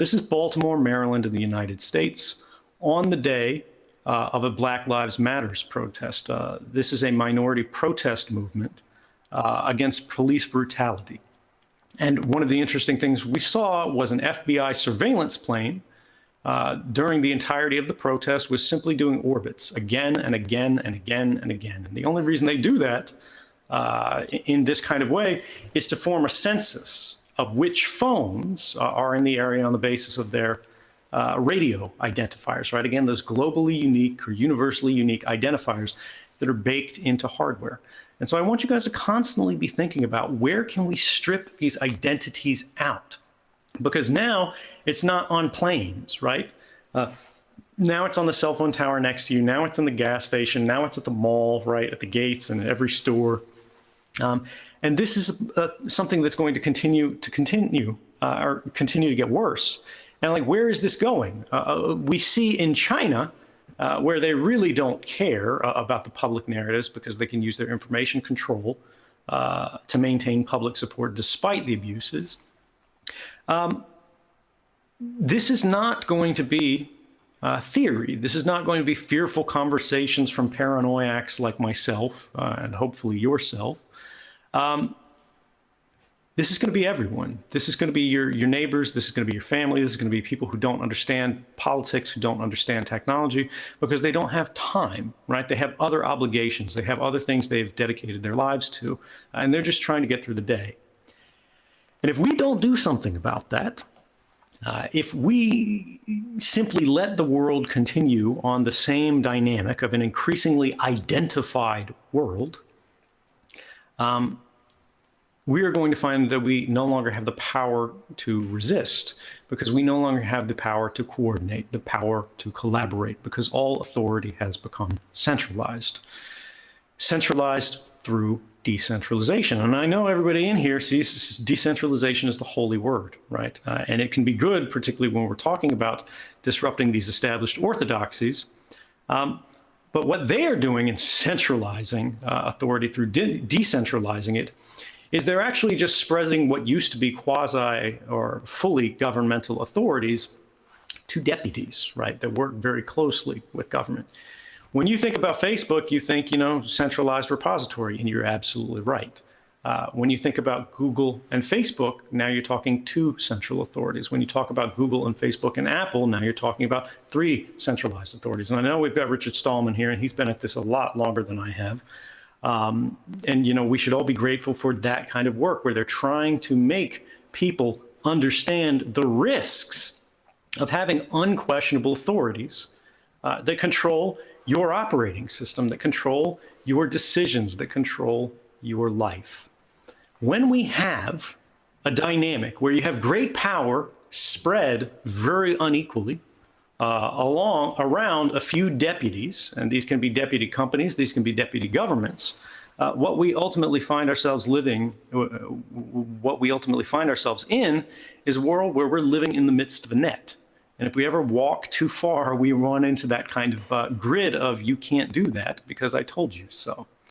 This is Baltimore, Maryland in the United States on the day of a Black Lives Matters protest. This is a minority protest movement against police brutality. And one of the interesting things we saw was an FBI surveillance plane during the entirety of the protest was simply doing orbits again and again and again and again. And the only reason they do that in this kind of way is to form a census of which phones are in the area on the basis of their radio identifiers, right? Again, those globally unique or universally unique identifiers that are baked into hardware. And so I want you guys to constantly be thinking about where can we strip these identities out? Because now it's not on planes, right? Now it's on the cell phone tower next to you. Now it's in the gas station. Now it's at the mall, right? At the gates and at every store. And this is something that's going to continue to get worse. And like, where is this going? We see in China, where they really don't care about the public narratives because they can use their information control to maintain public support despite the abuses. This is not going to be theory. This is not going to be fearful conversations from paranoiacs like myself and hopefully yourself. This is going to be everyone. This is going to be your neighbors. This is going to be your family. This is going to be people who don't understand politics, who don't understand technology, because they don't have time, right? They have other obligations. They have other things they've dedicated their lives to, and they're just trying to get through the day. And if we don't do something about that, if we simply let the world continue on the same dynamic of an increasingly identified world, we are going to find that we no longer have the power to resist, because we no longer have the power to coordinate, the power to collaborate, because all authority has become centralized. Centralized through decentralization. And I know everybody in here sees decentralization as the holy word, right? And it can be good, particularly when we're talking about disrupting these established orthodoxies. But what they are doing in centralizing authority through decentralizing it is they're actually just spreading what used to be quasi or fully governmental authorities to deputies, right, that work very closely with government. When you think about Facebook, you think, centralized repository, and you're absolutely right. When you think about Google and Facebook, now you're talking two central authorities. When you talk about Google and Facebook and Apple, now you're talking about three centralized authorities. And I know we've got Richard Stallman here, and he's been at this a lot longer than I have. And, we should all be grateful for that kind of work where they're trying to make people understand the risks of having unquestionable authorities that control your operating system, that control your decisions, that control your life. When we have a dynamic where you have great power spread very unequally around a few deputies, and these can be deputy companies, these can be deputy governments, what we ultimately find ourselves in is a world where we're living in the midst of a net. And if we ever walk too far, we run into that kind of grid of you can't do that because I told you so.